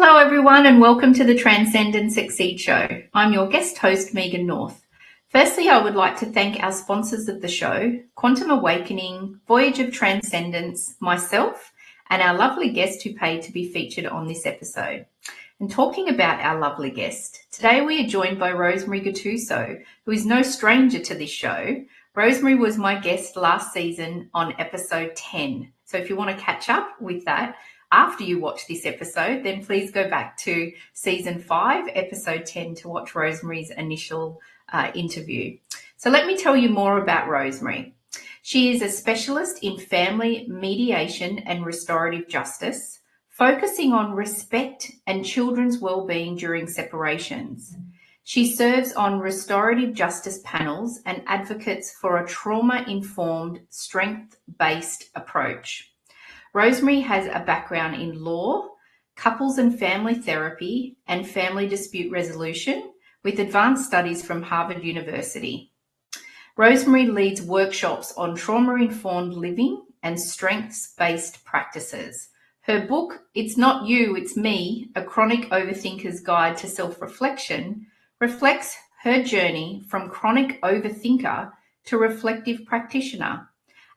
Hello everyone and welcome to the Transcendence Succeed Show. I'm your guest host, Megan North. Firstly, I would like to thank our sponsors of the show, Quantum Awakening, Voyage of Transcendence, myself, and our lovely guest who paid to be featured on this episode. And talking about our lovely guest, today we are joined by Rosemary Gattuso, who is no stranger to this show. Rosemary was my guest last season on episode 10. So if you want to catch up with that after you watch this episode, then please go back to season 5, episode 10 to watch Rosemary's initial interview. So let me tell you more about Rosemary. She is a specialist in family mediation and restorative justice, focusing on respect and children's well-being during separations. She serves on restorative justice panels and advocates for a trauma-informed, strength-based approach. Rosemary has a background in law, couples and family therapy, and family dispute resolution with advanced studies from Harvard University. Rosemary leads workshops on trauma-informed living and strengths-based practices. Her book, It's Not You, It's Me, A Chronic Overthinker's Guide to Self-Reflection, reflects her journey from chronic overthinker to reflective practitioner,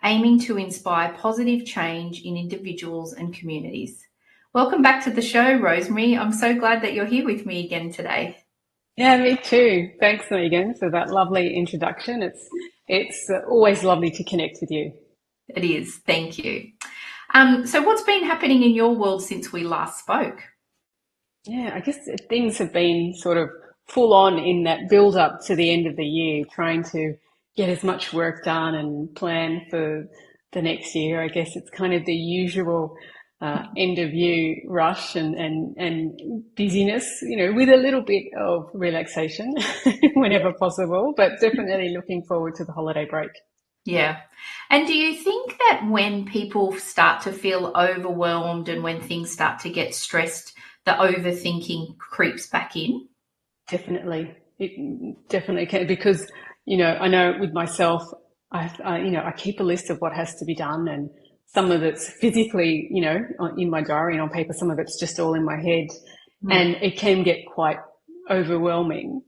aiming to inspire positive change in individuals and communities. Welcome back to the show, Rosemary. I'm so glad that you're here with me again today. Yeah, me too. Thanks, Megan, for that lovely introduction. It's always lovely to connect with you. It is. Thank you. So what's been happening in your world since we last spoke? Yeah, I guess things have been sort of full on in that build up to the end of the year, trying to get as much work done and plan for the next year. I guess it's kind of the usual end of year rush and busyness, with a little bit of relaxation whenever possible, but definitely looking forward to the holiday break. Yeah. And do you think that when people start to feel overwhelmed and when things start to get stressed, the overthinking creeps back in? Definitely. It definitely can, because, I know with myself, I keep a list of what has to be done, and some of it's physically, in my diary and on paper, some of it's just all in my head. And it can get quite overwhelming,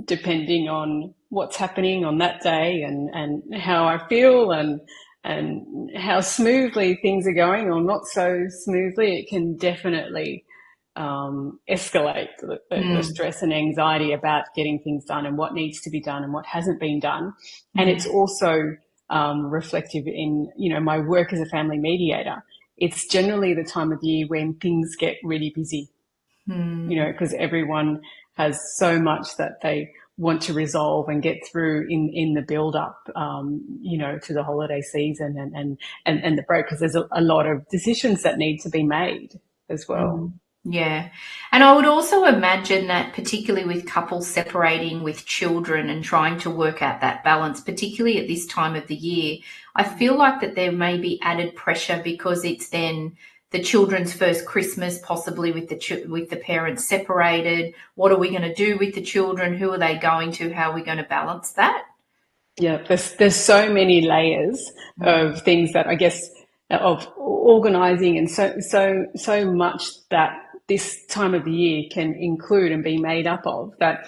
depending on what's happening on that day and how I feel and how smoothly things are going or not so smoothly. It can definitely escalate the stress and anxiety about getting things done and what needs to be done and what hasn't been done. And it's also reflective in, my work as a family mediator. It's generally the time of year when things get really busy, because everyone has so much that they want to resolve and get through in the build up, to the holiday season and the break, because there's a lot of decisions that need to be made as well. Yeah. And I would also imagine that particularly with couples separating with children and trying to work out that balance, particularly at this time of the year, I feel like that there may be added pressure because it's then the children's first Christmas, possibly with the parents separated. What are we going to do with the children? Who are they going to? How are we going to balance that? Yeah, there's so many layers of things that I guess of organising, and so much that this time of the year can include and be made up of, that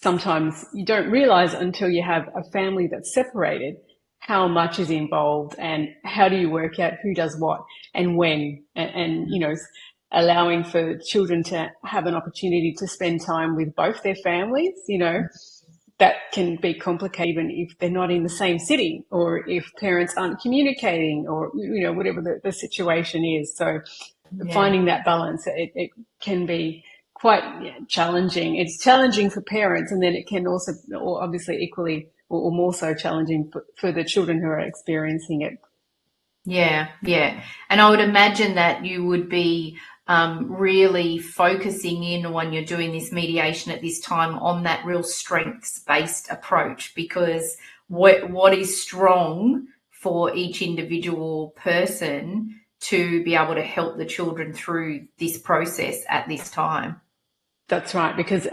sometimes you don't realise until you have a family that's separated how much is involved and how do you work out who does what and when, and allowing for children to have an opportunity to spend time with both their families, that can be complicated even if they're not in the same city or if parents aren't communicating or, whatever the situation is. So finding that balance, it can be quite challenging. It's challenging for parents, and then it can also, or obviously equally or more so challenging for the children who are experiencing it. Yeah, yeah. And I would imagine that you would be really focusing in when you're doing this mediation at this time on that real strengths-based approach, because what is strong for each individual person to be able to help the children through this process at this time. That's right, because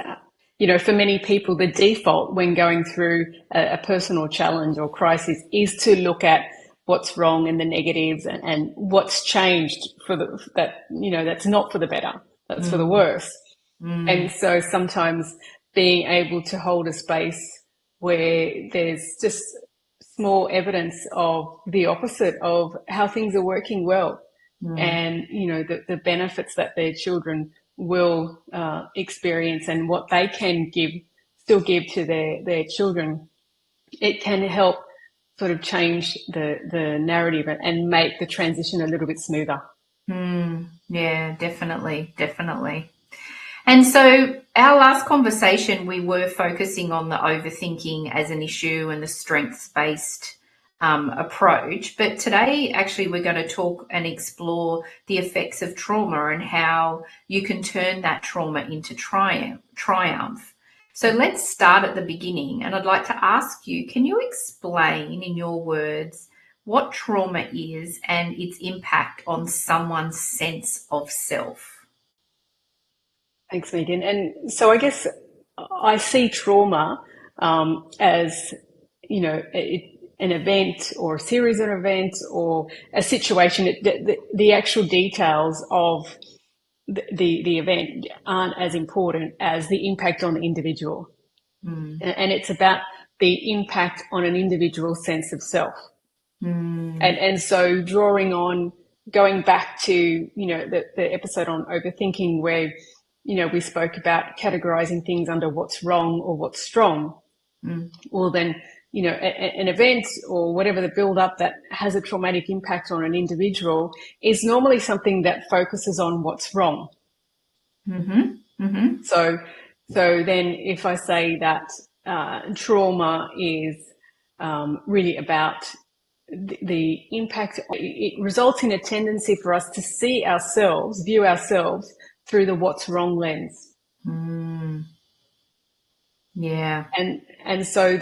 for many people, the default when going through a personal challenge or crisis is to look at what's wrong and the negatives and what's changed for that's not for the better, that's for the worse. And so sometimes being able to hold a space where there's just small evidence of the opposite of how things are working well, and the benefits that their children will experience and what they can still give to their children, it can help sort of change the narrative and make the transition a little bit smoother. Yeah, definitely. And so our last conversation, we were focusing on the overthinking as an issue and the strengths-based approach. But today, actually, we're going to talk and explore the effects of trauma and how you can turn that trauma into triumph. So let's start at the beginning. And I'd like to ask you, can you explain in your words what trauma is and its impact on someone's sense of self? Thanks, Megan. And so I guess I see trauma as, an event or a series of events or a situation. The actual details of the event aren't as important as the impact on the individual. And it's about the impact on an individual's sense of self. And so going back to, the episode on overthinking where, we spoke about categorizing things under what's wrong or what's strong. Well, then, an event or whatever the build up that has a traumatic impact on an individual is normally something that focuses on what's wrong. So then if I say that trauma is really about the impact, it results in a tendency for us to view ourselves through the what's wrong lens. Yeah. And so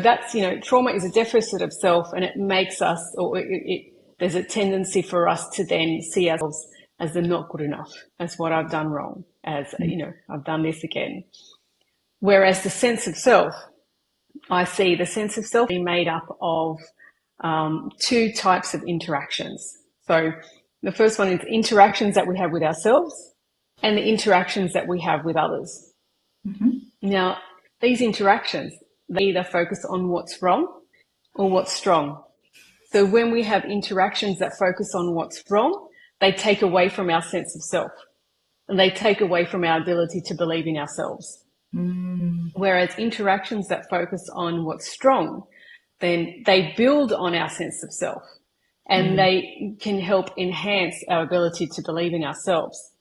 that's, trauma is a deficit of self, and it makes us, there's a tendency for us to then see ourselves as the not good enough, as what I've done wrong, as, I've done this again. Whereas the sense of self, I see the sense of self being made up of two types of interactions. So the first one is interactions that we have with ourselves and the interactions that we have with others. Now, these interactions, they either focus on what's wrong or what's strong. So when we have interactions that focus on what's wrong, they take away from our sense of self and they take away from our ability to believe in ourselves. Whereas interactions that focus on what's strong, then they build on our sense of self and they can help enhance our ability to believe in ourselves.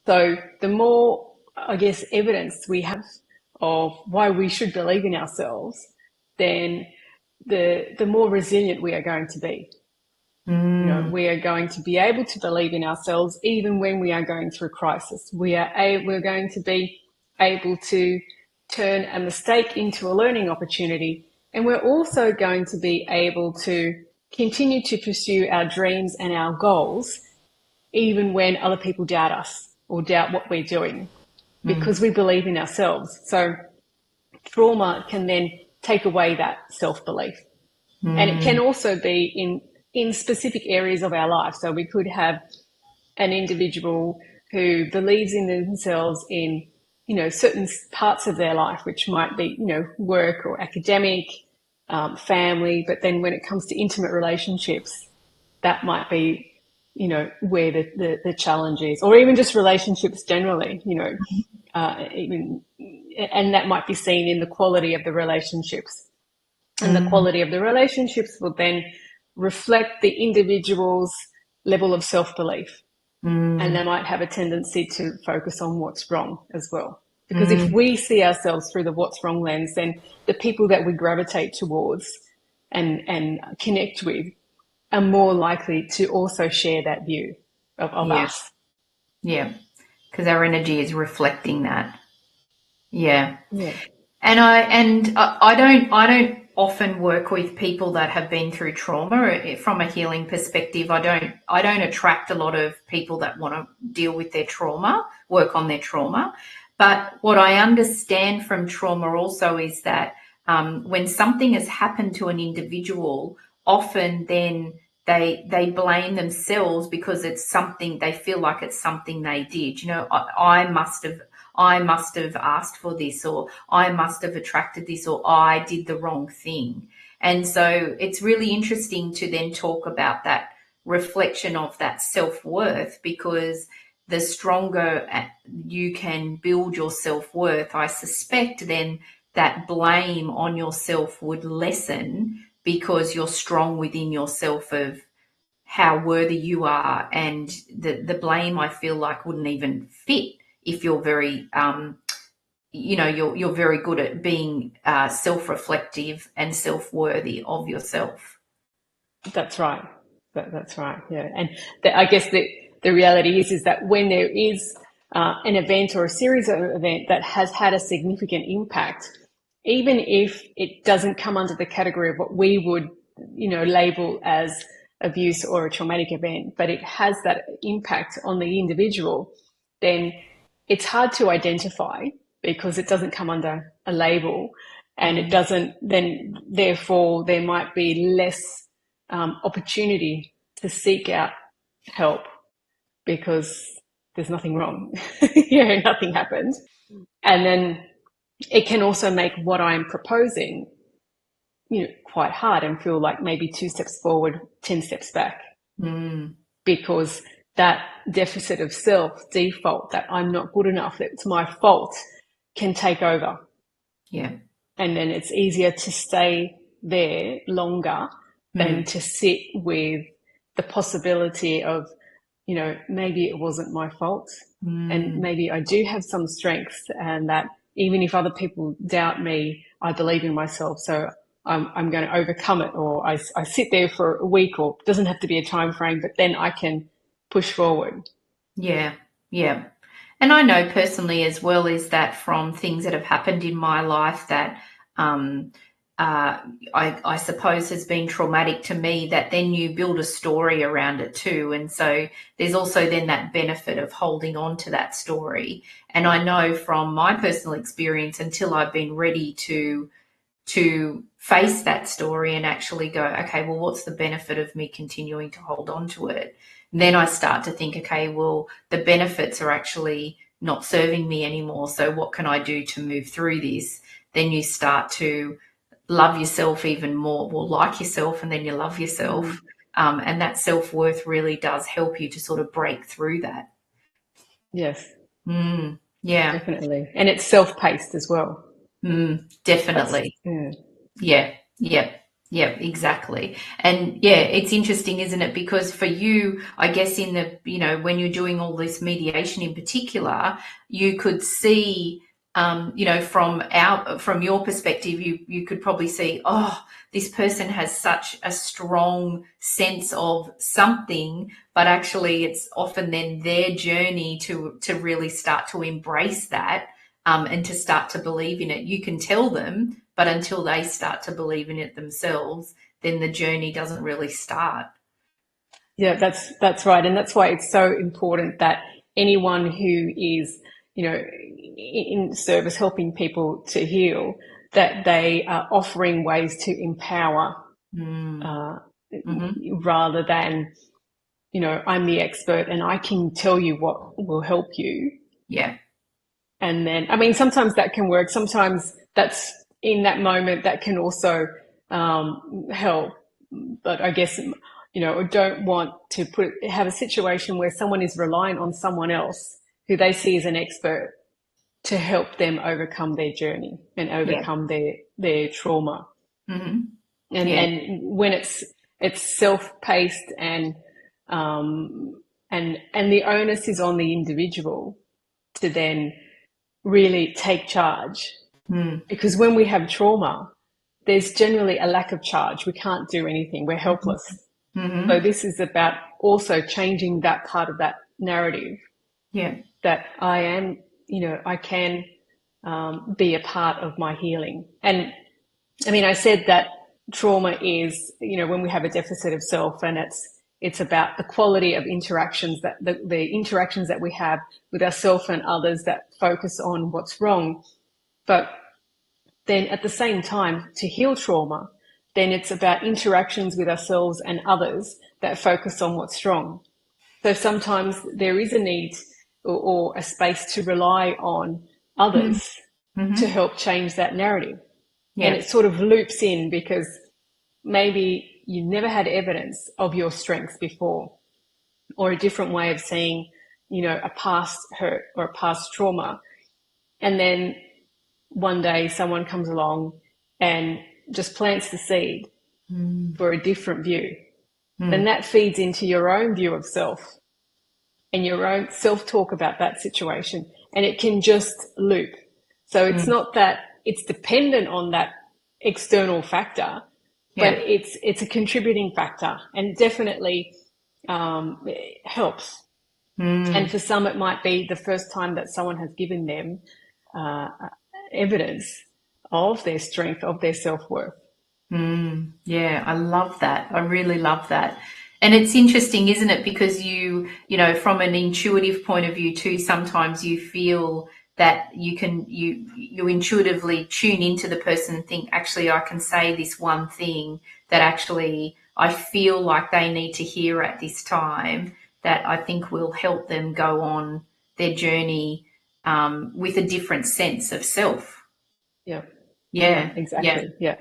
So the more, I guess, evidence we have of why we should believe in ourselves, then the more resilient we are going to be. We are going to be able to believe in ourselves even when we are going through crisis. We're going to be able to turn a mistake into a learning opportunity, and we're also going to be able to continue to pursue our dreams and our goals even when other people doubt us or doubt what we're doing, because we believe in ourselves. So trauma can then take away that self-belief. And it can also be in specific areas of our life. So we could have an individual who believes in themselves in, certain parts of their life, which might be, work or academic, family. But then when it comes to intimate relationships, that might be, where the challenge is, or even just relationships generally, and that might be seen in the quality of the relationships. And the quality of the relationships will then reflect the individual's level of self-belief. And they might have a tendency to focus on what's wrong as well. Because if we see ourselves through the what's wrong lens, then the people that we gravitate towards and connect with are more likely to also share that view of us. Yeah, because our energy is reflecting that. Yeah. And I don't often work with people that have been through trauma from a healing perspective. I don't attract a lot of people that want to deal with their trauma, work on their trauma. But what I understand from trauma also is that when something has happened to an individual, often then they blame themselves because it's something they feel like it's something they did. I must have asked for this, or I must have attracted this, or I did the wrong thing. And so it's really interesting to then talk about that reflection of that self-worth, because the stronger you can build your self-worth, I suspect then that blame on yourself would lessen, because you're strong within yourself of how worthy you are. And the blame, I feel like, wouldn't even fit if you're very you're very good at being self-reflective and self-worthy of yourself. That's right. That's right. Yeah. And I guess the reality is that when there is an event or a series of events that has had a significant impact, even if it doesn't come under the category of what we would, label as abuse or a traumatic event, but it has that impact on the individual, then it's hard to identify because it doesn't come under a label, and it doesn't, then therefore there might be less opportunity to seek out help because there's nothing wrong. Nothing happened. And then it can also make what I'm proposing, quite hard, and feel like maybe 2 steps forward, 10 steps back. Because that deficit of self, default, that I'm not good enough, that it's my fault, can take over. Yeah. And then it's easier to stay there longer than to sit with the possibility of, maybe it wasn't my fault, and maybe I do have some strengths, and that even if other people doubt me, I believe in myself. So I'm going to overcome it, or I sit there for a week, or it doesn't have to be a time frame, but then I can push forward. Yeah. Yeah. And I know personally as well is that from things that have happened in my life that I suppose has been traumatic to me, that then you build a story around it too. And so there's also then that benefit of holding on to that story. And I know from my personal experience, until I've been ready to face that story and actually go, okay, well, what's the benefit of me continuing to hold on to it? And then I start to think, okay, well, the benefits are actually not serving me anymore. So what can I do to move through this? Then you start to love yourself even more, well, like yourself, and then you love yourself. And that self-worth really does help you to sort of break through that. Yes. Yeah. Definitely. And it's self-paced as well. Definitely. Yeah, exactly. And yeah, it's interesting, isn't it? Because for you, I guess in the, when you're doing all this mediation in particular, you could see, from your perspective, you could probably see, oh, this person has such a strong sense of something, but actually it's often then their journey to really start to embrace that. And to start to believe in it. You can tell them, but until they start to believe in it themselves, then the journey doesn't really start. Yeah, that's right. And that's why it's so important that anyone who is, in service helping people to heal, that they are offering ways to empower rather than, I'm the expert and I can tell you what will help you. Yeah. And then, sometimes that can work. Sometimes that's in that moment that can also help. But I guess, I don't want to have a situation where someone is reliant on someone else who they see as an expert to help them overcome their journey and overcome their trauma. And when it's self-paced and the onus is on the individual to then really take charge, because when we have trauma, there's generally a lack of charge. We can't do anything. We're helpless. So this is about also changing that part of that narrative. Yeah. That I am, I can be a part of my healing. And I said that trauma is, when we have a deficit of self, and it's about the quality of interactions, that the interactions that we have with ourselves and others that focus on what's wrong. But then at the same time, to heal trauma, then it's about interactions with ourselves and others that focus on what's strong. So sometimes there is a need or a space to rely on others to help change that narrative. Yeah. And it sort of loops in because maybe you never had evidence of your strengths before, or a different way of seeing, a past hurt or a past trauma. And then one day someone comes along and just plants the seed for a different view. Then that feeds into your own view of self and your own self-talk about that situation. And it can just loop. So it's not that it's dependent on that external factor, but it's a contributing factor, and definitely it helps. And for some, it might be the first time that someone has given them evidence of their strength, of their self-worth. Yeah, I love that. I really love that. And it's interesting, isn't it? Because you know, from an intuitive point of view too, sometimes you feel that you intuitively tune into the person and think, actually, I can say this one thing that actually I feel like they need to hear at this time, that I think will help them go on their journey with a different sense of self. Yeah. Yeah, exactly. Yeah.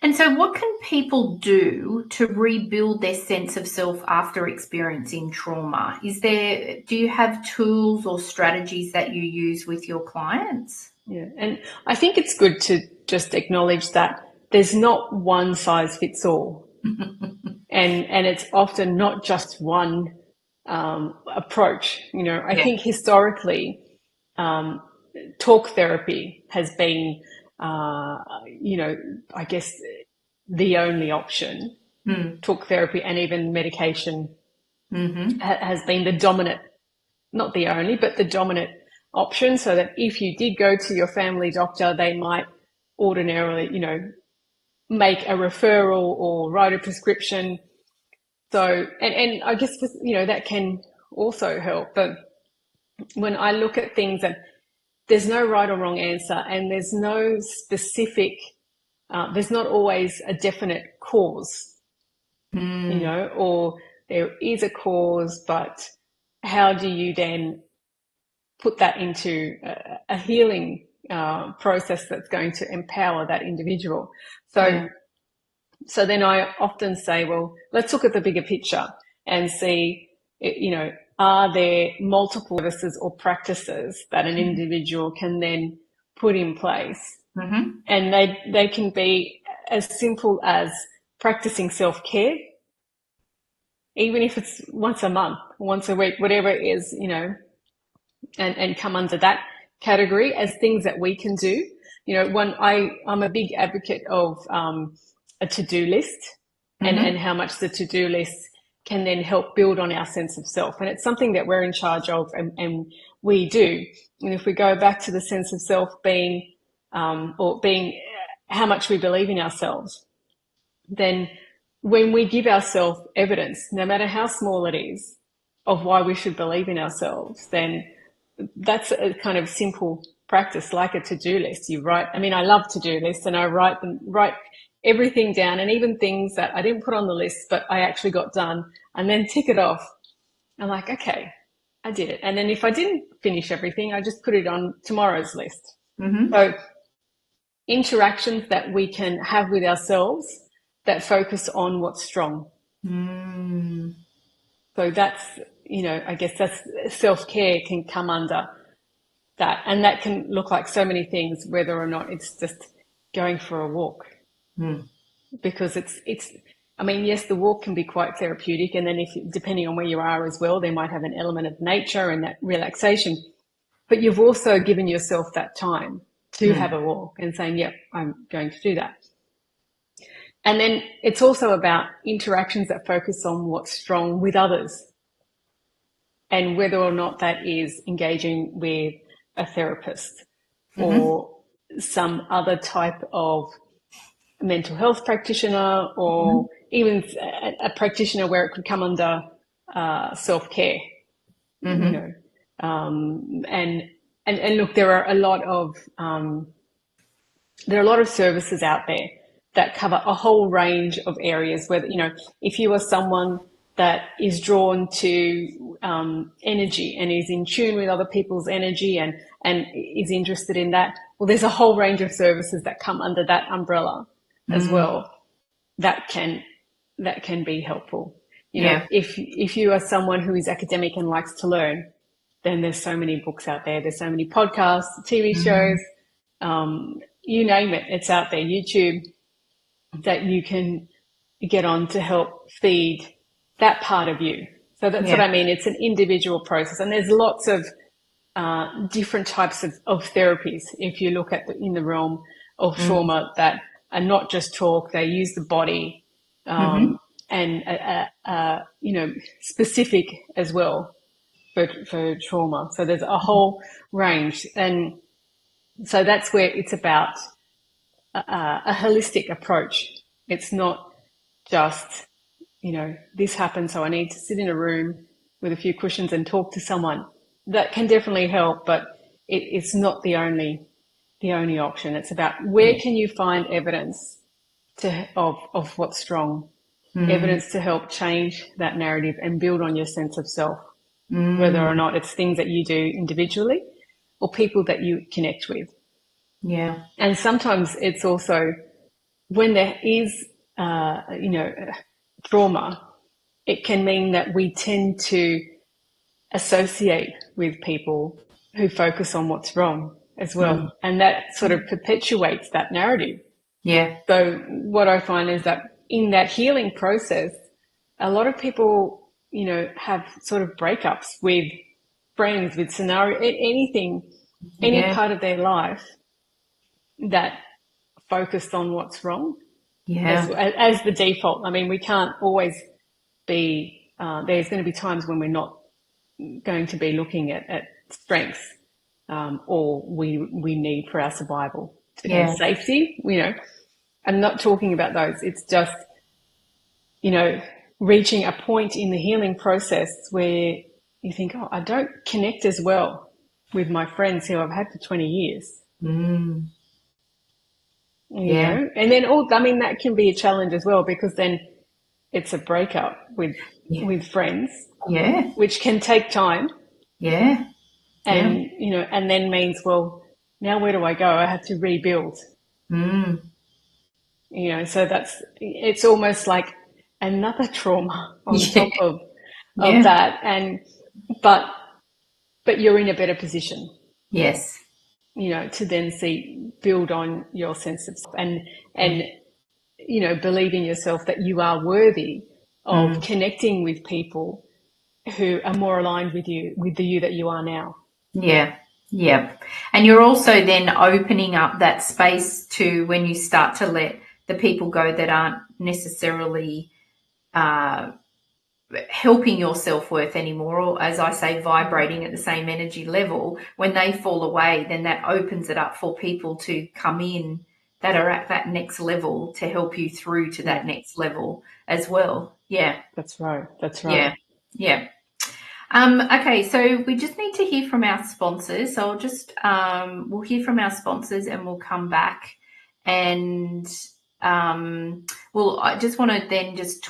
And so what can people do to rebuild their sense of self after experiencing trauma? Do you have tools or strategies that you use with your clients? Yeah. And I think it's good to just acknowledge that there's not one size fits all. and it's often not just one approach. I think historically, talk therapy has been, I guess the only option. Talk therapy and even medication has been the dominant, not the only, but the dominant option. So that if you did go to your family doctor, they might ordinarily, make a referral or write a prescription. So, and I guess, that can also help. But when I look at things, and there's no right or wrong answer, and there's no specific, there's not always a definite cause, or there is a cause, but how do you then put that into a healing process that's going to empower that individual? So then I often say, well, let's look at the bigger picture and see, are there multiple services or practices that an individual can then put in place? And they can be as simple as practicing self-care, even if it's once a month, once a week, whatever it is, and come under that category as things that we can do. I'm a big advocate of a to-do list and how much the to-do list can then help build on our sense of self. And it's something that we're in charge of, and we do. And if we go back to the sense of self being how much we believe in ourselves, then when we give ourselves evidence, no matter how small it is, of why we should believe in ourselves, then that's a kind of simple practice, like a to-do list. You write, I love to-do lists, and I write everything down, and even things that I didn't put on the list, but I actually got done, and then tick it off. I'm like, okay, I did it. And then if I didn't finish everything, I just put it on tomorrow's list. So interactions that we can have with ourselves that focus on what's strong. So that's, I guess that's self-care can come under that. And that can look like so many things, whether or not it's just going for a walk. Because it's, yes, the walk can be quite therapeutic. And then depending on where you are as well, they might have an element of nature and that relaxation. But you've also given yourself that time to have a walk and saying, yep, I'm going to do that. And then it's also about interactions that focus on what's strong with others, and whether or not that is engaging with a therapist or some other type of mental health practitioner, or even a practitioner where it could come under self-care. And look, there are a lot of services out there that cover a whole range of areas. Whether, you know, if you are someone that is drawn to energy and is in tune with other people's energy and is interested in that, well, there's a whole range of services that come under that umbrella as well that can be helpful. You know, if you are someone who is academic and likes to learn, then there's so many books out there. There's so many podcasts, TV shows, you name it, it's out there, YouTube, that you can get on to help feed that part of you. So that's what I mean. It's an individual process, and there's lots of different types of therapies. If you look at in the realm of trauma, that are not just talk, they use the body, and you know, specific as well for trauma. So there's a whole range, and so that's where it's about a holistic approach. It's not just, you know, this happened, so I need to sit in a room with a few cushions and talk to someone. That can definitely help, but it's not the only option. It's about where can you find evidence of what's wrong, evidence to help change that narrative and build on your sense of self, whether or not it's things that you do individually or people that you connect with. Yeah. And sometimes it's also when there is, you know, trauma, it can mean that we tend to associate with people who focus on what's wrong as well. And that sort of perpetuates that narrative. Yeah. So what I find is that in that healing process, a lot of people, you know, have sort of breakups with friends, with scenario, anything, any part of their life that focused on what's wrong as the default. I mean, we can't always be, there's going to be times when we're not going to be looking at strengths or we need for our survival and safety. You know, I'm not talking about those. It's just, you know, reaching a point in the healing process where you think, oh, I don't connect as well with my friends who I've had for 20 years. You know? And then I mean, that can be a challenge as well, because then it's a breakup with friends, which can take time. And, you know, and then means, well, now where do I go? I have to rebuild. You know, so it's almost like another trauma on top of that. And, but you're in a better position. Yes. You know, to then build on your sense of self and, you know, believe in yourself that you are worthy of connecting with people who are more aligned with you, with the you that you are now. Yeah. Yeah. And you're also then opening up that space to when you start to let the people go that aren't necessarily helping your self-worth anymore, or as I say, vibrating at the same energy level. When they fall away, then that opens it up for people to come in that are at that next level to help you through to that next level as well. Yeah. That's right. That's right. Yeah. Okay, so we just need to hear from our sponsors. So I'll just we'll hear from our sponsors and we'll come back, and I just want to then just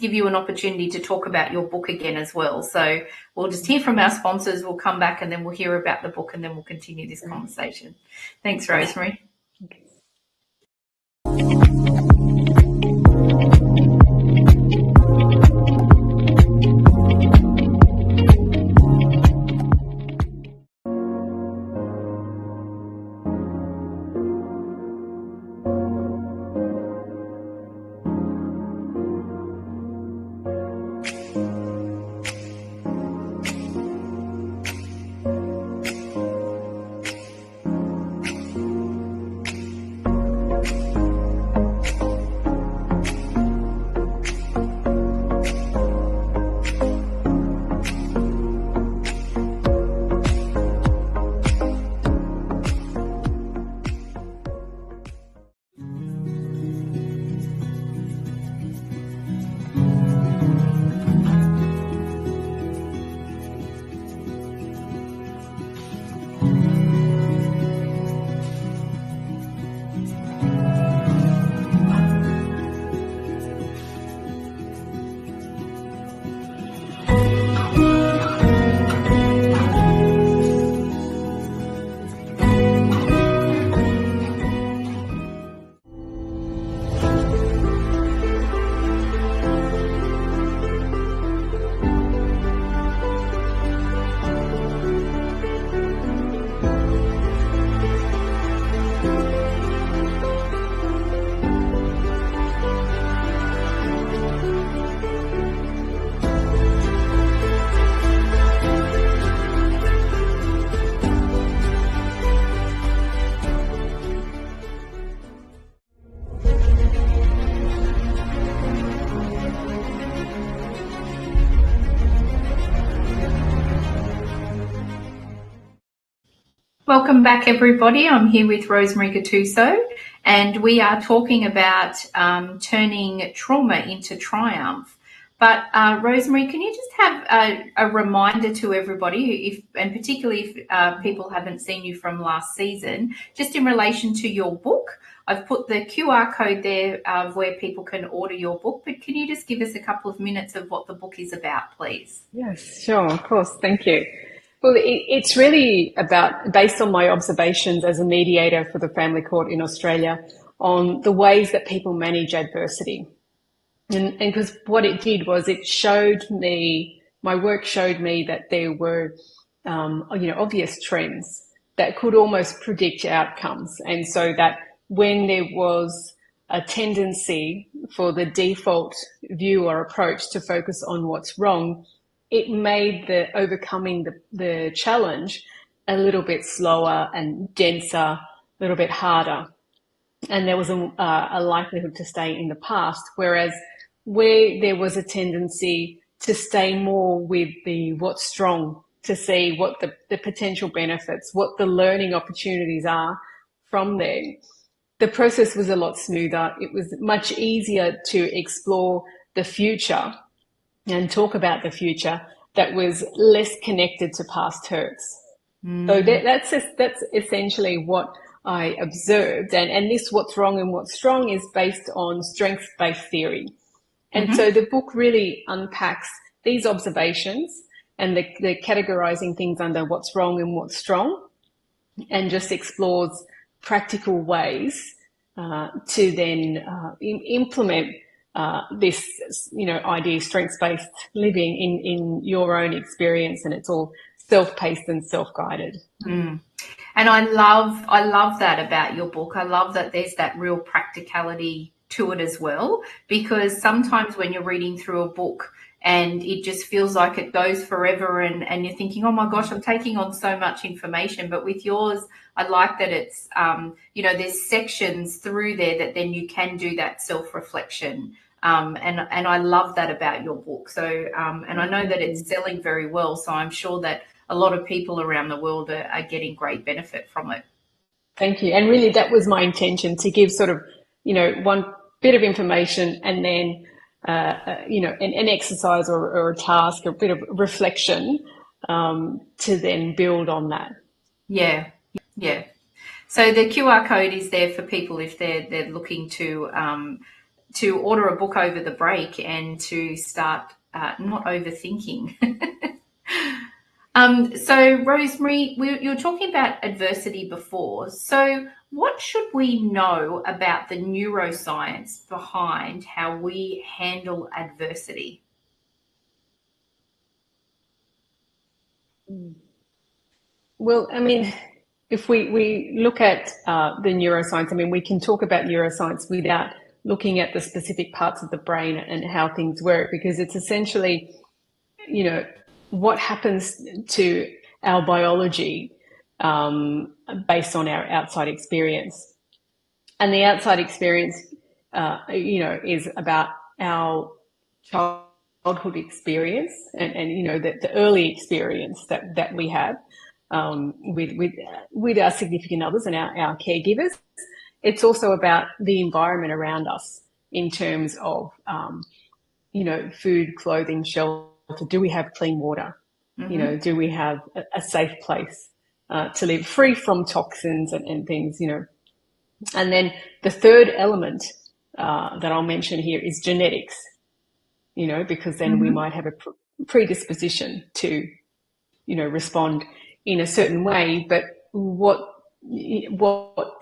give you an opportunity to talk about your book again as well. So we'll just hear from our sponsors, we'll come back, and then we'll hear about the book, and then we'll continue this conversation. Thanks, Rosemary. Okay. Welcome back, everybody. I'm here with Rosemary Gattuso, and we are talking about turning trauma into triumph. But Rosemary, can you just have a reminder to everybody, and particularly if people haven't seen you from last season, just in relation to your book? I've put the QR code there where people can order your book, but can you just give us a couple of minutes of what the book is about, please? Yes, sure, of course. Thank you. Well, it's really based on my observations as a mediator for the family court in Australia on the ways that people manage adversity. And because what it did was my work showed me that there were, obvious trends that could almost predict outcomes. And so that when there was a tendency for the default view or approach to focus on what's wrong, it made the overcoming the challenge a little bit slower and denser, a little bit harder. And there was a likelihood to stay in the past, whereas where there was a tendency to stay more with the what's strong, to see what the potential benefits, what the learning opportunities are from there, the process was a lot smoother. It was much easier to explore the future and talk about the future that was less connected to past hurts. So that's essentially what I observed. And this what's wrong and what's strong is based on strengths-based theory. And so the book really unpacks these observations and the categorizing things under what's wrong and what's strong, and just explores practical ways to then implement this, idea, strengths-based living in your own experience, and it's all self-paced and self-guided. And I love that about your book. I love that there's that real practicality to it as well, because sometimes when you're reading through a book and it just feels like it goes forever and you're thinking, oh my gosh, I'm taking on so much information. But with yours, I like that it's, there's sections through there that then you can do that self-reflection. And I love that about your book. So, and I know that it's selling very well. So I'm sure that a lot of people around the world are getting great benefit from it. Thank you. And really that was my intention, to give sort of, one bit of information and then, an exercise or a task, or a bit of reflection to then build on that. Yeah. So the QR code is there for people if they're looking to order a book over the break and to start not overthinking. So Rosemary, you were talking about adversity before. So what should we know about the neuroscience behind how we handle adversity? Well, I mean, if we look at the neuroscience, I mean, we can talk about neuroscience without looking at the specific parts of the brain and how things work, because it's essentially, what happens to our biology based on our outside experience. And the outside experience, is about our childhood experience and the early experience that we have with our significant others and our caregivers. It's also about the environment around us in terms of, food, clothing, shelter. Do we have clean water? Do we have a safe place to live, free from toxins and things, And then the third element that I'll mention here is genetics, because then we might have a predisposition to, respond in a certain way. But what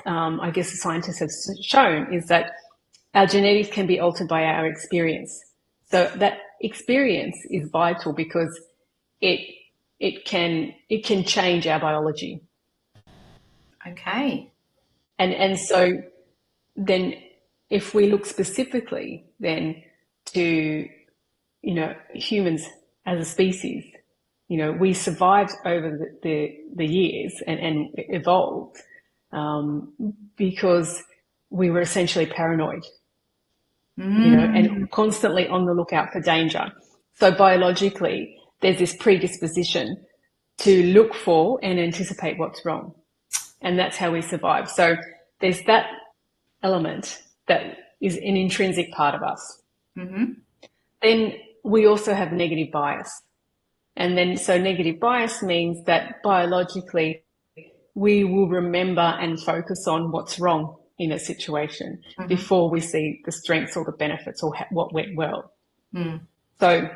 I guess the scientists have shown is that our genetics can be altered by our experience. So that experience is vital because it can change our biology. Okay. And so then if we look specifically then to, humans as a species, we survived over the years and evolved because we were essentially paranoid, and constantly on the lookout for danger. So biologically, there's this predisposition to look for and anticipate what's wrong. and that's how we survive. So there's that element that is an intrinsic part of us. Then we also have negative bias. And then, so negative bias means that biologically we will remember and focus on what's wrong in a situation before we see the strengths or the benefits or what went well. So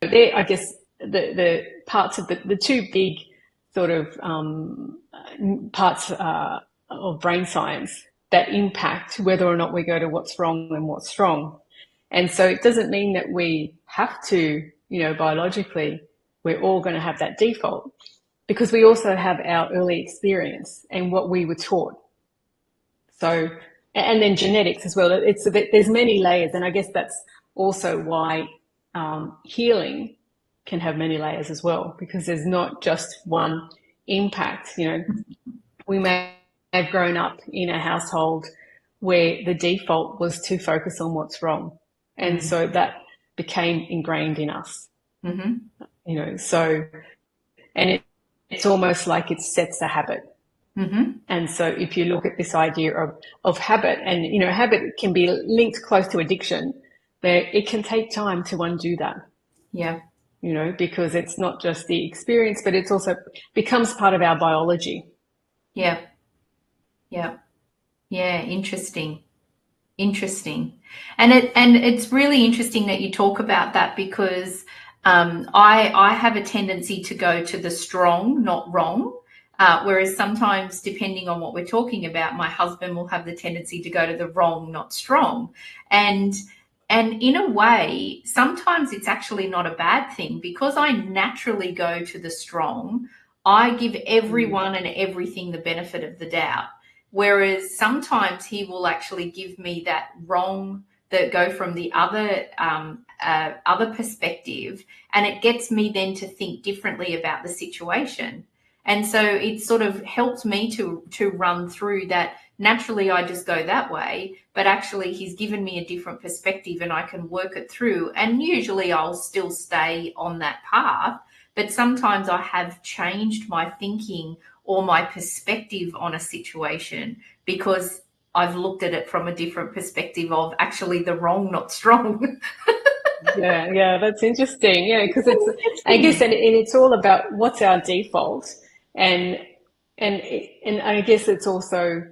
there, I guess the parts of the two big sort of parts of brain science that impact whether or not we go to what's wrong and what's strong. And so it doesn't mean that we have to, biologically, we're all going to have that default, because we also have our early experience and what we were taught. So, and then genetics as well. There's many layers, and I guess that's also why healing can have many layers as well, because there's not just one impact. We may have grown up in a household where the default was to focus on what's wrong, and so that became ingrained in us. So, and it's almost like it sets a habit. And so if you look at this idea of habit, and habit can be linked close to addiction, but it can take time to undo that. Because it's not just the experience, but it's also becomes part of our biology. Interesting. And it's really interesting that you talk about that, because I have a tendency to go to the strong, not wrong. Whereas sometimes, depending on what we're talking about, my husband will have the tendency to go to the wrong, not strong. And in a way, sometimes it's actually not a bad thing, because I naturally go to the strong. I give everyone and everything the benefit of the doubt. Whereas sometimes he will actually give me that wrong, that go from the other perspective, and it gets me then to think differently about the situation. And so it sort of helps me to run through that. Naturally, I just go that way, but actually he's given me a different perspective and I can work it through. And usually I'll still stay on that path, but sometimes I have changed my thinking or my perspective on a situation because I've looked at it from a different perspective of actually the wrong, not strong. Yeah, that's interesting. Yeah, because I guess, and it's all about what's our default. And I guess it's also,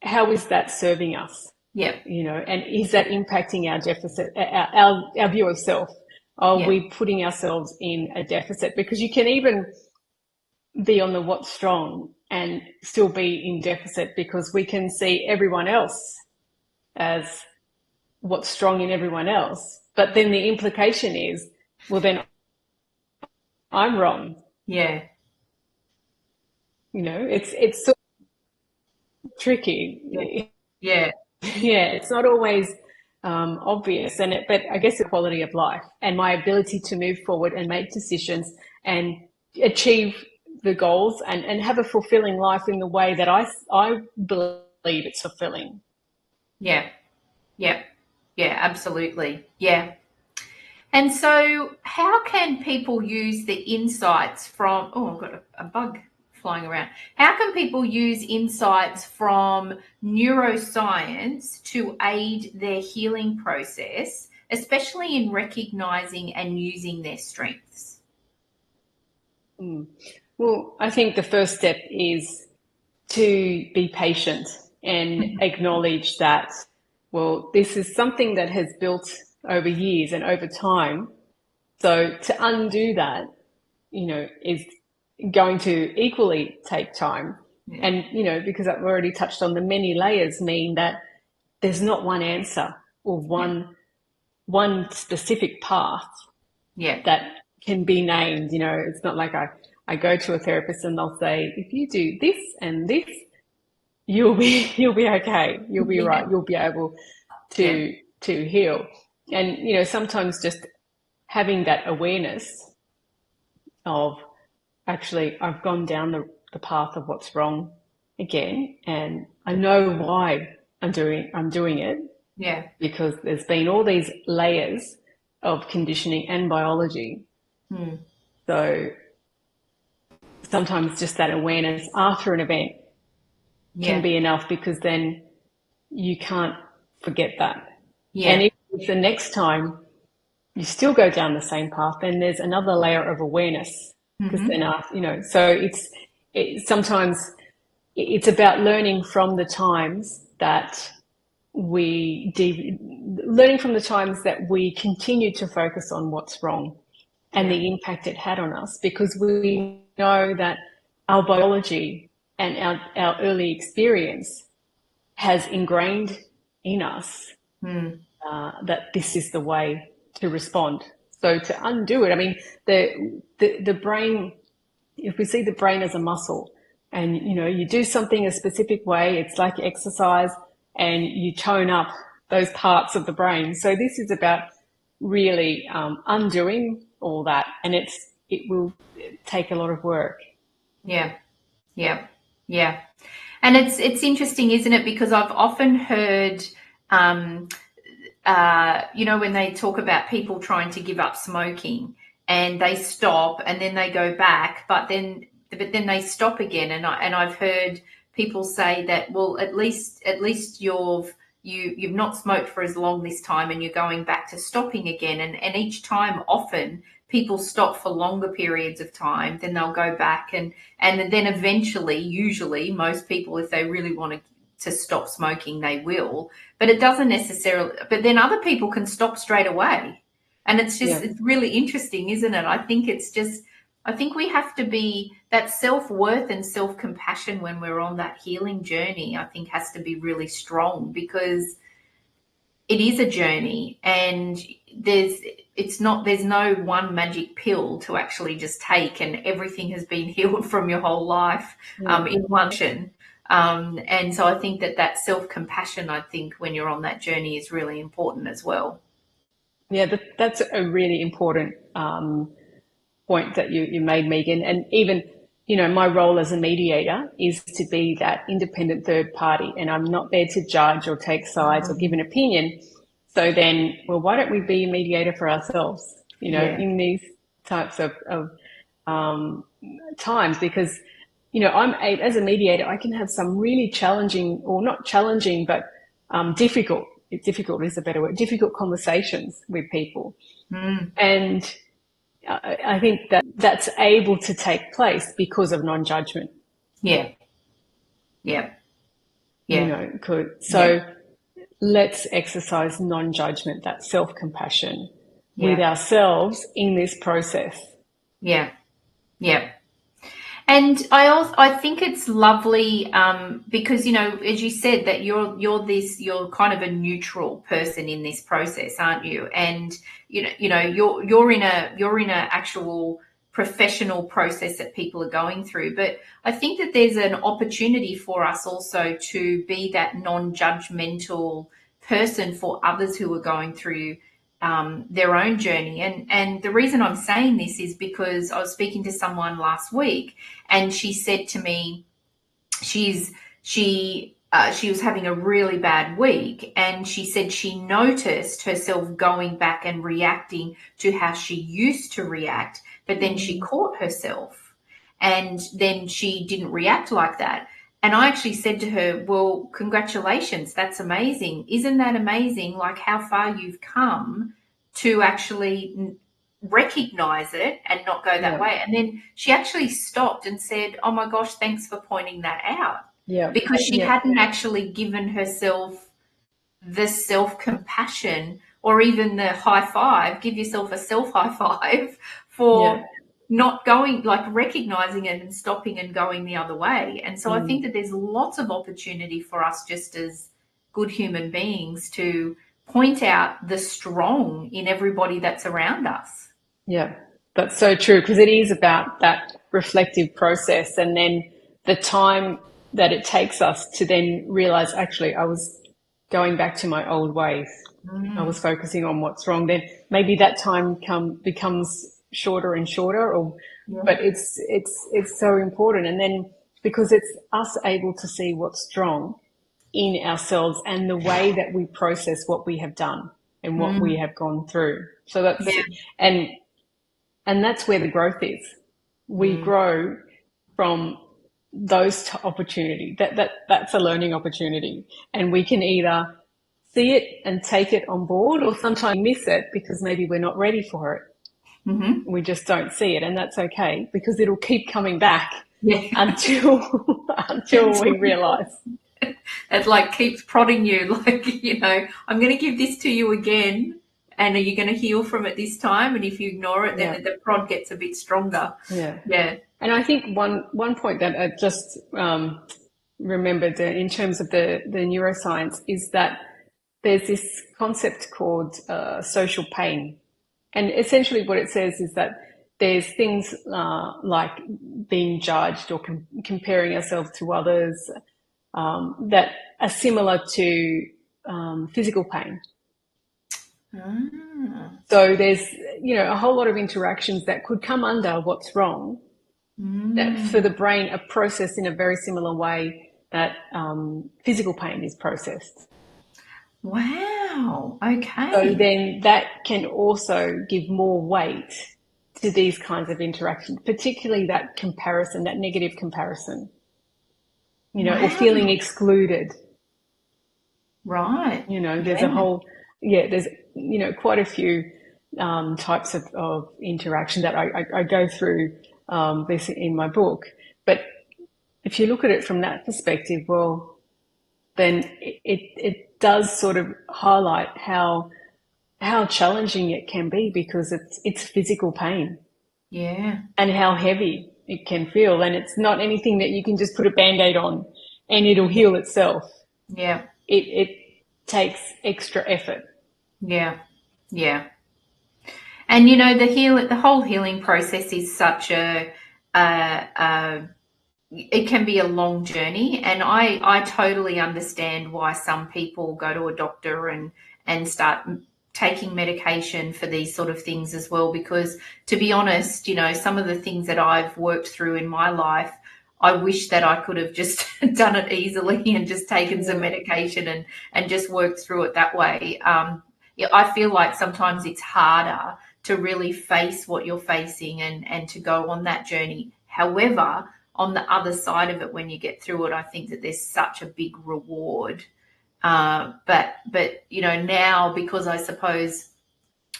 how is that serving us? And is that impacting our deficit, our view of self? Are we putting ourselves in a deficit? Because you can even be on the what's strong and still be in deficit, because we can see everyone else as what's strong in everyone else. But then the implication is, well, then I'm wrong. It's sort of tricky. It's not always obvious, but I guess the quality of life and my ability to move forward and make decisions and achieve the goals and have a fulfilling life in the way that I believe it's fulfilling. Absolutely. And so how can people use the insights from, I've got a bug flying around. How can people use insights from neuroscience to aid their healing process, especially in recognizing and using their strengths? Well, I think the first step is to be patient and acknowledge that, well, this is something that has built over years and over time. So to undo that, is going to equally take time. And, because I've already touched on, the many layers mean that there's not one answer or one specific path that can be named. It's not like I go to a therapist and they'll say, if you do this and this, you'll be okay. You'll be right. You'll be able to heal. And, sometimes just having that awareness of, actually, I've gone down the path of what's wrong again, and I know why I'm doing it. Because there's been all these layers of conditioning and biology. So sometimes just that awareness after an event can be enough, because then you can't forget that. And if the next time you still go down the same path, then there's another layer of awareness, because then, so sometimes it's about learning from the times that learning from the times that we continue to focus on what's wrong and the impact it had on us, because we know that our biology and our early experience has ingrained in us that this is the way to respond. So to undo it, I mean, the brain, if we see the brain as a muscle, and you do something a specific way, it's like exercise, and you tone up those parts of the brain. So this is about really undoing all that, and it will take a lot of work. Yeah. And it's interesting, isn't it? Because I've often heard, when they talk about people trying to give up smoking, and they stop and then they go back, but then they stop again. And I've heard people say that, well, at least you've not smoked for as long this time, and you're going back to stopping again. And each time, often people stop for longer periods of time, then they'll go back, and then eventually, usually most people, if they really want to stop smoking, they will. But it doesn't necessarily, but then other people can stop straight away. And it's just, it's really interesting, isn't it? I think we have to be, that self-worth and self-compassion when we're on that healing journey, I think has to be really strong, because it is a journey, and there's no one magic pill to actually just take and everything has been healed from your whole life in one session. And so I think that self-compassion, I think when you're on that journey, is really important as well. Yeah, that's a really important point that you made, Megan. And even, my role as a mediator is to be that independent third party, and I'm not there to judge or take sides or give an opinion. So then, well, why don't we be a mediator for ourselves, in these types of times? Because, as a mediator, I can have some really challenging, or not challenging, but difficult is a better word, difficult conversations with people. And I think that's able to take place because of non-judgment. Let's exercise non-judgment, that self-compassion with ourselves in this process. And I think it's lovely, because, as you said, that you're kind of a neutral person in this process, aren't you? And you're in a actual professional process that people are going through. But I think that there's an opportunity for us also to be that non-judgmental person for others who are going through their own journey. And the reason I'm saying this is because I was speaking to someone last week, and she said to me, she was having a really bad week, and she said she noticed herself going back and reacting to how she used to react, but then she caught herself, and then she didn't react like that. And I actually said to her, well, congratulations, that's amazing. Isn't that amazing, like how far you've come to actually recognize it and not go that way? And then she actually stopped and said, oh my gosh, thanks for pointing that out. Because she hadn't actually given herself the self-compassion, or even the high five, give yourself a self high five for not going, like recognizing it and stopping and going the other way. And so I think that there's lots of opportunity for us, just as good human beings, to point out the strong in everybody that's around us. Yeah, that's so true, because it is about that reflective process, and then the time that it takes us to then realize, actually, I was going back to my old ways. I was focusing on what's wrong. Then maybe that time becomes shorter and shorter, but it's so important. And then because it's us able to see what's strong in ourselves and the way that we process what we have done and what we have gone through. So that's and that's where the growth is. We grow from those opportunity. That's a learning opportunity, and we can either see it and take it on board, or sometimes miss it because maybe we're not ready for it. Mm-hmm. We just don't see it, and that's okay, because it'll keep coming back until we realize. It like keeps prodding you, like, I'm going to give this to you again, and are you going to heal from it this time? And if you ignore it, then the prod gets a bit stronger. Yeah. And I think one point that I just remembered in terms of the neuroscience is that there's this concept called social pain. And essentially what it says is that there's things like being judged or comparing ourselves to others that are similar to physical pain. So there's, a whole lot of interactions that could come under what's wrong, that for the brain are processed in a very similar way that physical pain is processed. Wow. Okay. So then that can also give more weight to these kinds of interactions, particularly that comparison, that negative comparison, or feeling excluded. Right. There's a whole, there's, quite a few types of interaction that I go through this in my book. But if you look at it from that perspective, well, then it does sort of highlight how challenging it can be, because it's physical pain. Yeah. And how heavy it can feel. And it's not anything that you can just put a Band-Aid on and it'll heal itself. Yeah. It takes extra effort. Yeah. Yeah. And the whole healing process is such it can be a long journey, and I totally understand why some people go to a doctor and start taking medication for these sort of things as well, because to be honest, some of the things that I've worked through in my life, I wish that I could have just done it easily and just taken some medication and just worked through it that way. I feel like sometimes it's harder to really face what you're facing and to go on that journey. However, on the other side of it, when you get through it, I think that there's such a big reward. But now, because I suppose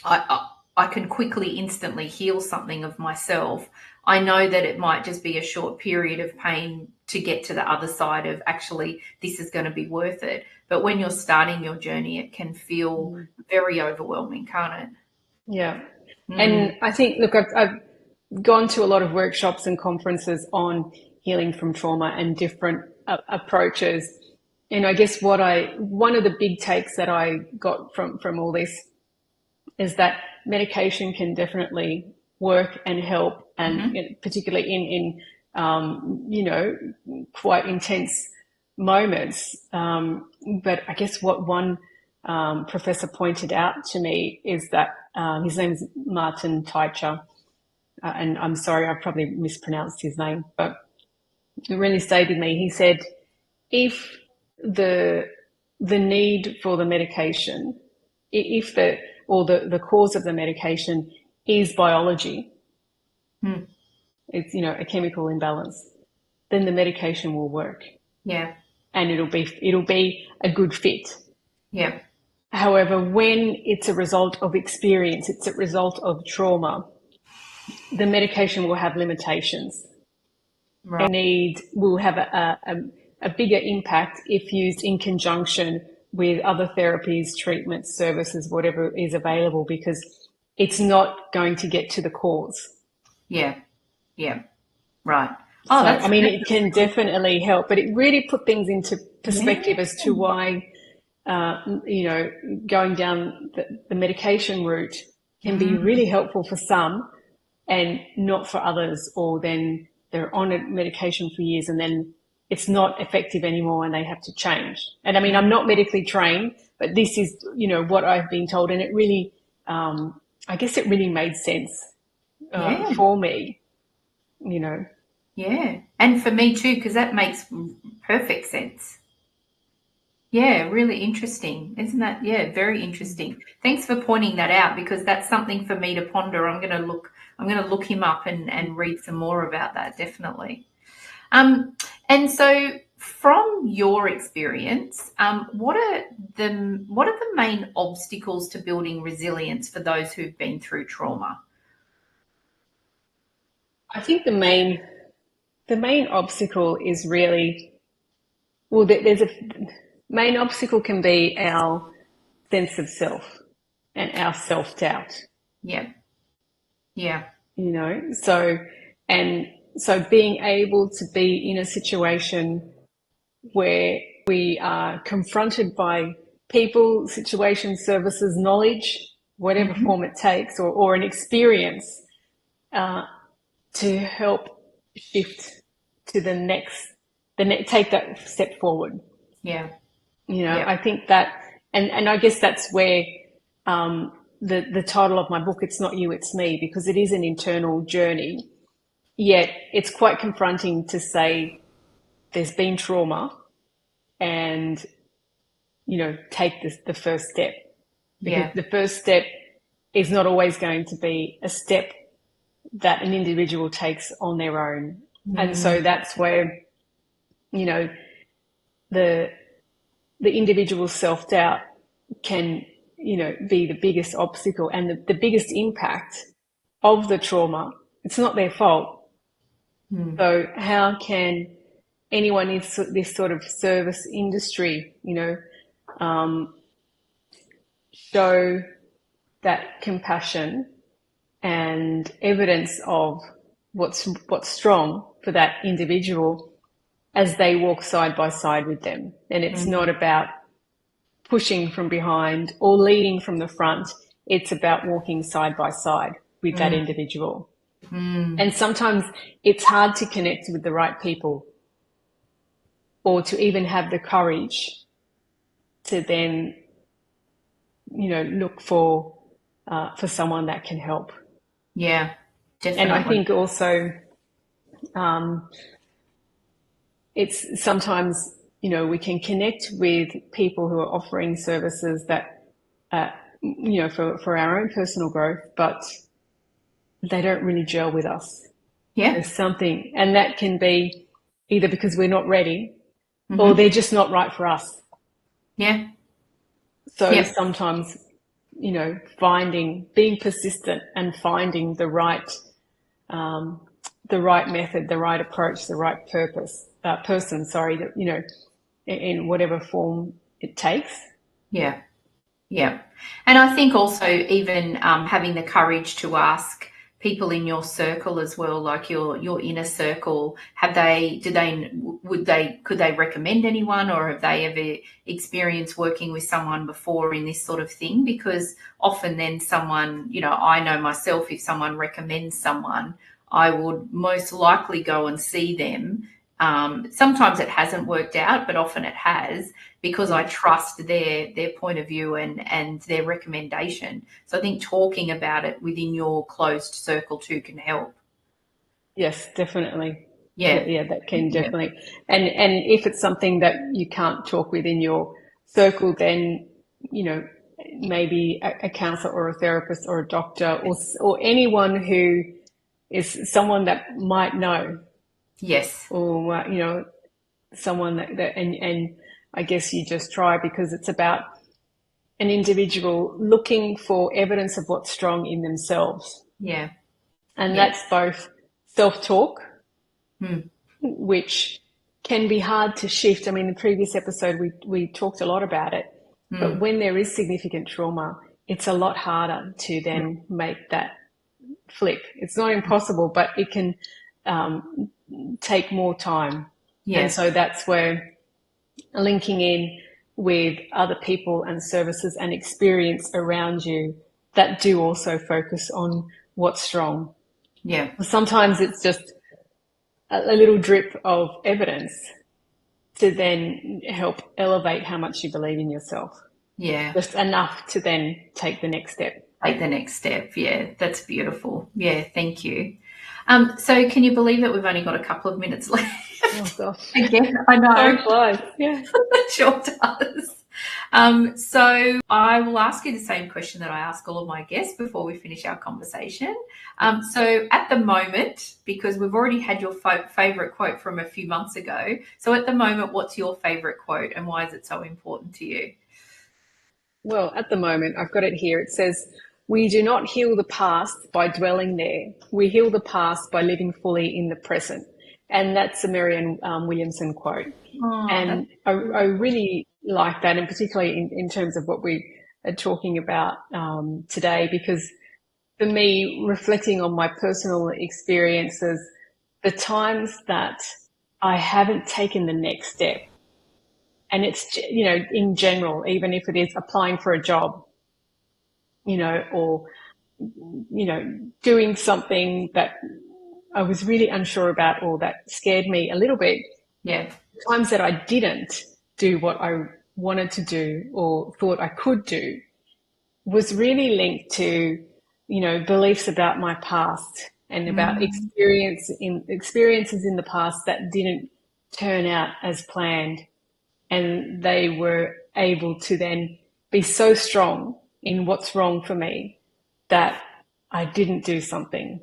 I can quickly, instantly heal something of myself, I know that it might just be a short period of pain to get to the other side of, actually, this is going to be worth it. But when you're starting your journey, it can feel very overwhelming, can't it? Yeah. And I think, look, I've gone to a lot of workshops and conferences on healing from trauma and different approaches. And I guess one of the big takes that I got from all this is that medication can definitely work and help, and particularly in quite intense moments. But I guess what one professor pointed out to me is that his name's Martin Teicher, and I'm sorry, I probably mispronounced his name, but it really stayed with me. He said, if the need for the medication, if the cause of the medication is biology, it's a chemical imbalance, then the medication will work. Yeah. And it'll be a good fit. Yeah. However, when it's a result of experience, it's a result of trauma, the medication will have limitations. Right. And will have a bigger impact if used in conjunction with other therapies, treatments, services, whatever is available, because it's not going to get to the cause. Yeah. Yeah. Right. Oh, so, it can definitely help, but it really put things into perspective as to why, going down the medication route can be really helpful for some and not for others, or then they're on a medication for years and then it's not effective anymore and they have to change. And I'm not medically trained, but this is, what I've been told. And it really, I guess it really made sense for me, Yeah. And for me too, because that makes perfect sense. Yeah, really interesting. Isn't that? Yeah, very interesting. Thanks for pointing that out, because that's something for me to ponder. I'm going to look him up and read some more about that, definitely. And so from your experience, what are the main obstacles to building resilience for those who've been through trauma? I think the main obstacle is really, well, there's a main obstacle can be our sense of self and our self-doubt. Yeah. Yeah. You know, so being able to be in a situation where we are confronted by people, situations, services, knowledge, whatever form it takes, or an experience to help shift to the next, take that step forward. Yeah. You know, Yeah. I think that, and I guess that's where the title of my book, It's Not You, It's Me, because it is an internal journey, yet it's quite confronting to say there's been trauma and, you know, take the first step. Because Yeah. the first step is not always going to be a step that an individual takes on their own. And so that's where, you know, the individual self-doubt can, you know, be the biggest obstacle and the biggest impact of the trauma. It's not their fault. So how can anyone in this sort of service industry, you know, show that compassion and evidence of what's strong for that individual as they walk side by side with them? And it's not about pushing from behind or leading from the front. It's about walking side by side with that individual. And sometimes it's hard to connect with the right people or to even have the courage to then, you know, look for someone that can help. Yeah, definitely. And I think also it's sometimes, you know, we can connect with people who are offering services that, you know, for our own personal growth, but they don't really gel with us. Yeah. There's something, and that can be either because we're not ready or they're just not right for us. Yeah. So sometimes, you know, being persistent and finding the right method, the right approach, the right person, that, you know, in whatever form it takes. Yeah. Yeah. And I think also even having the courage to ask people in your circle as well, like your inner circle, could they recommend anyone, or have they ever experienced working with someone before in this sort of thing? Because often then someone, you know, I know myself, if someone recommends someone, I would most likely go and see them. Sometimes it hasn't worked out, but often it has, because I trust their point of view and their recommendation. So I think talking about it within your closed circle too can help. Yes, definitely. Yeah. That can definitely. And if it's something that you can't talk within your circle, then, you know, maybe a counselor or a therapist or a doctor or anyone who is someone that might know. Yes. Or, you know, someone that and I guess you just try, because it's about an individual looking for evidence of what's strong in themselves. Yeah. And that's both self-talk, which can be hard to shift. I mean, in the previous episode, we talked a lot about it, but when there is significant trauma, it's a lot harder to then make that flip. It's not impossible, but it can take more time. Yeah. And so that's where linking in with other people and services and experience around you that do also focus on what's strong. Yeah. Sometimes it's just a little drip of evidence to then help elevate how much you believe in yourself. Yeah. Just enough to then take the next step. Take the next step. Yeah, that's beautiful. Yeah, thank you. So can you believe that we've only got a couple of minutes left? Oh gosh. Again, I know. Time flies. Yeah. It sure does. So I will ask you the same question that I ask all of my guests before we finish our conversation. So at the moment, because we've already had your favorite quote from a few months ago, so at the moment, what's your favorite quote and why is it so important to you? Well, at the moment, I've got it here. It says, "We do not heal the past by dwelling there. We heal the past by living fully in the present." And that's a Marianne Williamson quote. Oh, that's And I really like that, and particularly in terms of what we are talking about today, because for me, reflecting on my personal experiences, the times that I haven't taken the next step, and it's, in general, even if it is applying for a job, or, doing something that I was really unsure about or that scared me a little bit, yeah. times that I didn't do what I wanted to do or thought I could do was really linked to, beliefs about my past and about Mm, experiences in the past that didn't turn out as planned. And they were able to then be so strong in what's wrong for me that I didn't do something.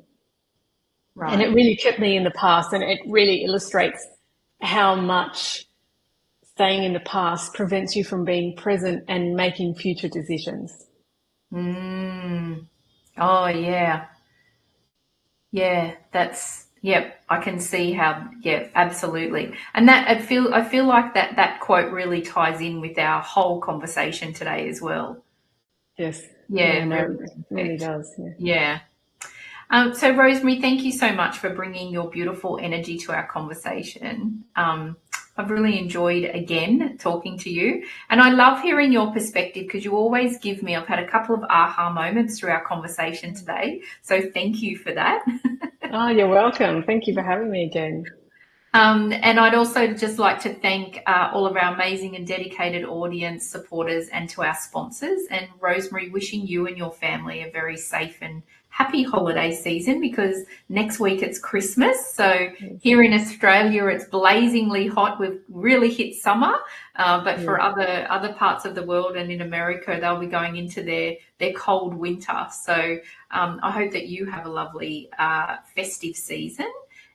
And it right. really kept me in the past, and it really illustrates how much staying in the past prevents you from being present and making future decisions. Mm. Oh, yeah. Yeah, yep, I can see how, yeah, absolutely. And that I feel like that quote really ties in with our whole conversation today as well. Yes. Yeah, Yeah, no, really it really perfect. does. Yeah. Yeah. So Rosemary, thank you so much for bringing your beautiful energy to our conversation. I've really enjoyed again talking to you, and I love hearing your perspective because you always give me. I've had a couple of aha moments through our conversation today, so thank you for that. Oh, you're welcome. Thank you for having me again. And I'd also just like to thank all of our amazing and dedicated audience supporters and to our sponsors. And Rosemary, wishing you and your family a very safe and happy holiday season because next week it's Christmas. So here in Australia, it's blazingly hot. We've really hit summer, but Yeah. for other parts of the world and in America, they'll be going into their cold winter. So I hope that you have a lovely festive season.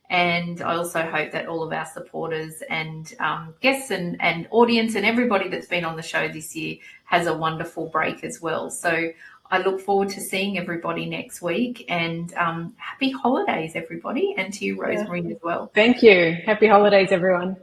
And I also hope that all of our supporters and guests and audience and everybody that's been on the show this year has a wonderful break as well. So I look forward to seeing everybody next week and happy holidays, everybody, and to you, Yeah. Rosemary, as well. Thank you. Happy holidays, everyone.